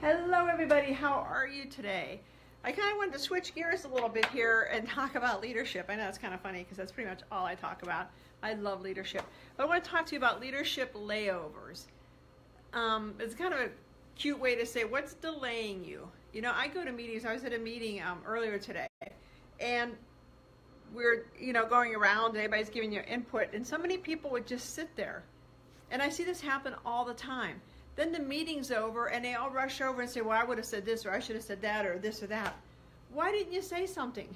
Hello everybody, how are you today? I kind of wanted to switch gears a little bit here and talk about leadership. I know it's kind of funny because that's pretty much all I talk about. I love leadership. But I want to talk to you about leadership layovers. It's kind of a cute way to say what's delaying you. You know, I go to meetings. I was at a meeting earlier today, and we're going around and everybody's giving you input, and so many people would just sit there. And I see this happen all the time. Then the meeting's over and they all rush over and say, well, I would have said this, or I should have said that, or this or that. Why didn't you say something?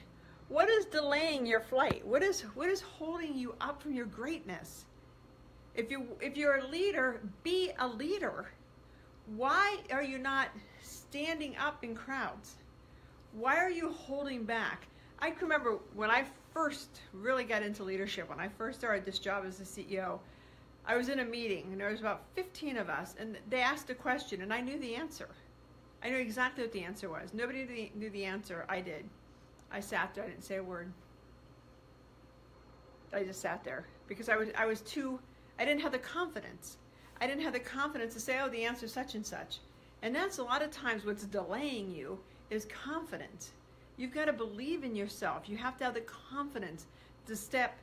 What is delaying your flight? What is holding you up from your greatness? If you're a leader, be a leader. Why are you not standing up in crowds? Why are you holding back? I can remember when I first really got into leadership, when I first started this job as a CEO, I was in a meeting and there was about 15 of us, and they asked a question and I knew the answer. I knew exactly what the answer was. Nobody knew the answer. I did. I sat there. I didn't say a word. I just sat there because I didn't have the confidence. I didn't have the confidence to say, oh, the answer is such and such. And that's a lot of times what's delaying you is confidence. You've got to believe in yourself. You have to have the confidence to step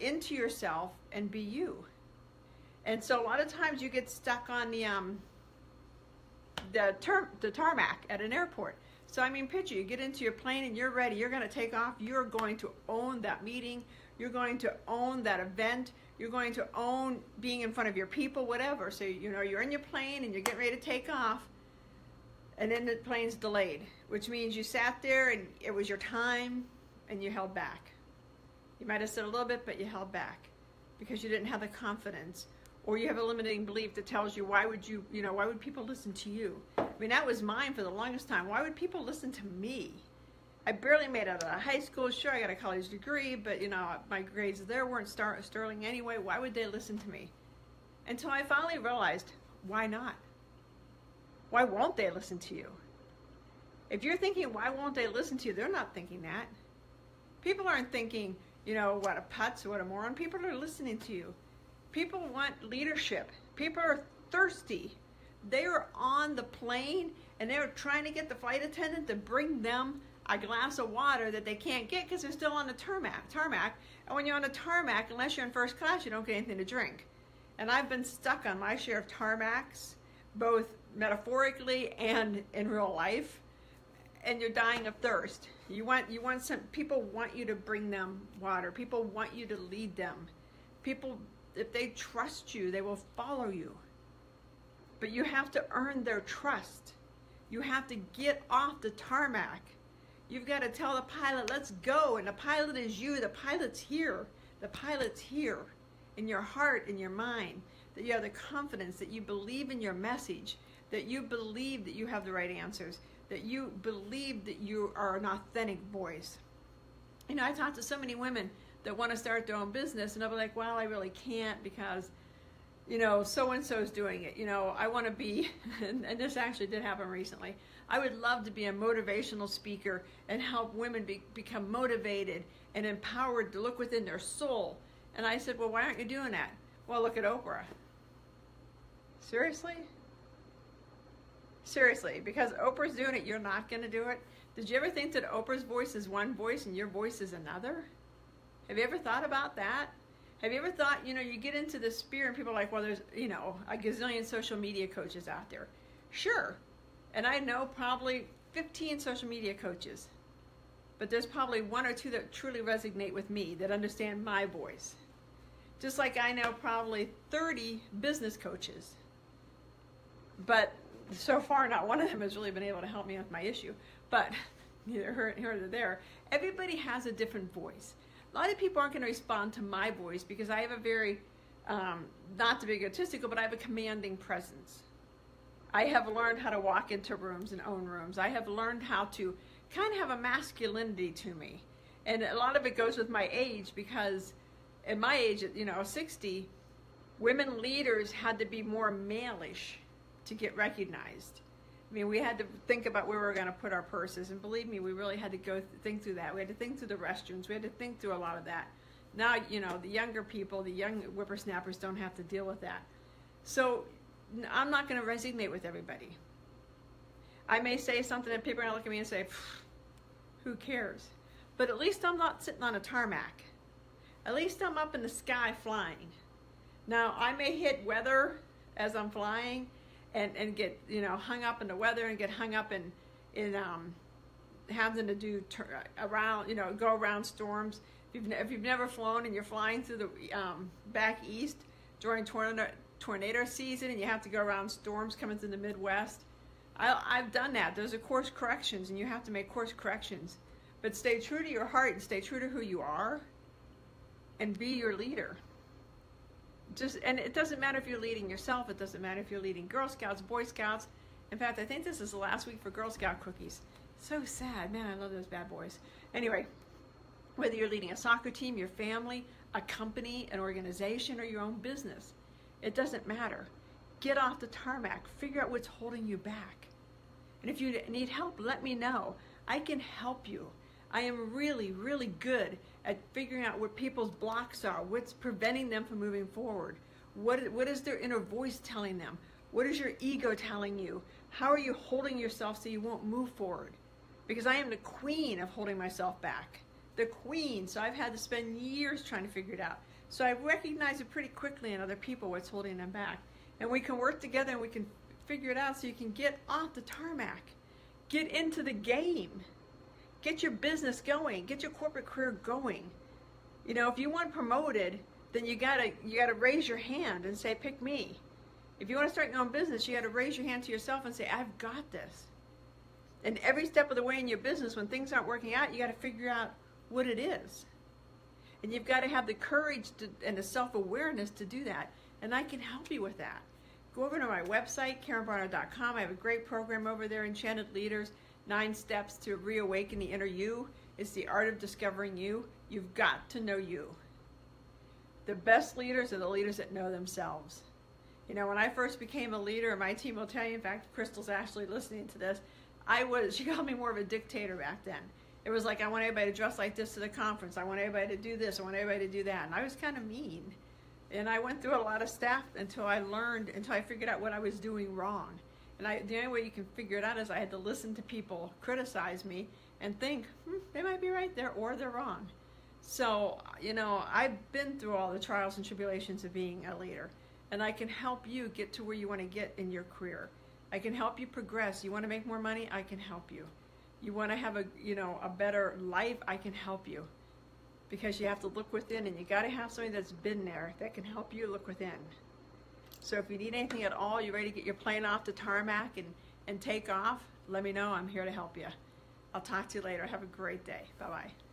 into yourself and be you. And so a lot of times you get stuck on the tarmac at an airport. So I mean, picture you get into your plane and you're ready. You're going to take off. You're going to own that meeting. You're going to own that event. You're going to own being in front of your people, whatever. So you're in your plane and you're getting ready to take off, and then the plane's delayed, which means you sat there and it was your time and you held back. You might have said a little bit, but you held back because you didn't have the confidence. Or you have a limiting belief that tells you, why would people listen to you? I mean, that was mine for the longest time. Why would people listen to me? I barely made it out of high school. Sure, I got a college degree, but my grades there weren't sterling anyway. Why would they listen to me? Until I finally realized, why not? Why won't they listen to you? If you're thinking, why won't they listen to you? They're not thinking that. People aren't thinking, what a putz, what a moron. People are listening to you. People want leadership. People are thirsty. They are on the plane and they're trying to get the flight attendant to bring them a glass of water that they can't get because they're still on the tarmac. And when you're on a tarmac, unless you're in first class, you don't get anything to drink. And I've been stuck on my share of tarmacs, both metaphorically and in real life. And you're dying of thirst. People want you to bring them water. People want you to lead them. People, if they trust you, they will follow you. But you have to earn their trust. You have to get off the tarmac. You've got to tell the pilot, let's go. And the pilot is you. The pilot's here. The pilot's here in your heart, in your mind. That you have the confidence, that you believe in your message, that you believe that you have the right answers, that you believe that you are an authentic voice. I talk to so many women that want to start their own business, and they'll be like, well, I really can't because, so-and-so's doing it. I want to be, and this actually did happen recently, I would love to be a motivational speaker and help women become motivated and empowered to look within their soul. And I said, well, why aren't you doing that? Well, look at Oprah. Seriously? Seriously, because Oprah's doing it, you're not going to do it? Did you ever think that Oprah's voice is one voice and your voice is another? Have you ever thought about that? Have you ever thought, you get into the sphere and people are like, well, there's, a gazillion social media coaches out there. Sure. And I know probably 15 social media coaches. But there's probably one or two that truly resonate with me, that understand my voice. Just like I know probably 30 business coaches. But so far, not one of them has really been able to help me with my issue. But neither here nor there. Everybody has a different voice. A lot of people aren't going to respond to my voice because I have a very, not to be egotistical, but I have a commanding presence. I have learned how to walk into rooms and own rooms. I have learned how to kind of have a masculinity to me. And a lot of it goes with my age because at my age, 60, women leaders had to be more male-ish to get recognized. I mean, we had to think about where we were going to put our purses, and believe me, we really had to think through that. We had to think through the restrooms. We had to think through a lot of that. Now, the younger people, the young whippersnappers don't have to deal with that. So I'm not going to resonate with everybody. I may say something and people are going to look at me and say, who cares? But at least I'm not sitting on a tarmac. At least I'm up in the sky flying. Now, I may hit weather as I'm flying and get, you know, hung up in the weather and get hung up in having to do around, you know, go around storms. If you've never flown and you're flying through the back east during tornado season and you have to go around storms coming through the Midwest, I've done that. Those are course corrections, and you have to make course corrections. But stay true to your heart and stay true to who you are, and be your leader. And it doesn't matter if you're leading yourself. It doesn't matter if you're leading Girl Scouts, Boy Scouts. In fact, I think this is the last week for Girl Scout cookies. So sad. Man, I love those bad boys. Anyway, whether you're leading a soccer team, your family, a company, an organization, or your own business, it doesn't matter. Get off the tarmac. Figure out what's holding you back. And if you need help, let me know. I can help you. I am really, really good at figuring out what people's blocks are, what's preventing them from moving forward. What is their inner voice telling them? What is your ego telling you? How are you holding yourself so you won't move forward? Because I am the queen of holding myself back. The queen. So I've had to spend years trying to figure it out. So I recognize it pretty quickly in other people what's holding them back. And we can work together and we can figure it out so you can get off the tarmac. Get into the game. Get your business going. Get your corporate career going. You know, if you want promoted, then you gotta raise your hand and say, pick me. If you want to start your own business, you gotta raise your hand to yourself and say, I've got this. And every step of the way in your business, when things aren't working out, you gotta figure out what it is. And you've got to have the courage and the self-awareness to do that. And I can help you with that. Go over to my website, KarenBarnard.com. I have a great program over there, Enchanted Leaders, 9 steps to reawaken the inner you. It's the art of discovering you. You've got to know you. The best leaders are the leaders that know themselves. You know, when I first became a leader, my team will tell you, in fact, Crystal's actually listening to this, she called me more of a dictator back then. It was like, I want everybody to dress like this to the conference. I want everybody to do this. I want everybody to do that. And I was kind of mean. And I went through a lot of stuff until I figured out what I was doing wrong. And the only way you can figure it out is I had to listen to people criticize me and think, they might be right there or they're wrong. So, you know, I've been through all the trials and tribulations of being a leader. And I can help you get to where you want to get in your career. I can help you progress. You want to make more money? I can help you. You want to have a better life? I can help you. Because you have to look within, and you got to have somebody that's been there that can help you look within. So if you need anything at all, you're ready to get your plane off the tarmac and take off, let me know. I'm here to help you. I'll talk to you later. Have a great day. Bye-bye.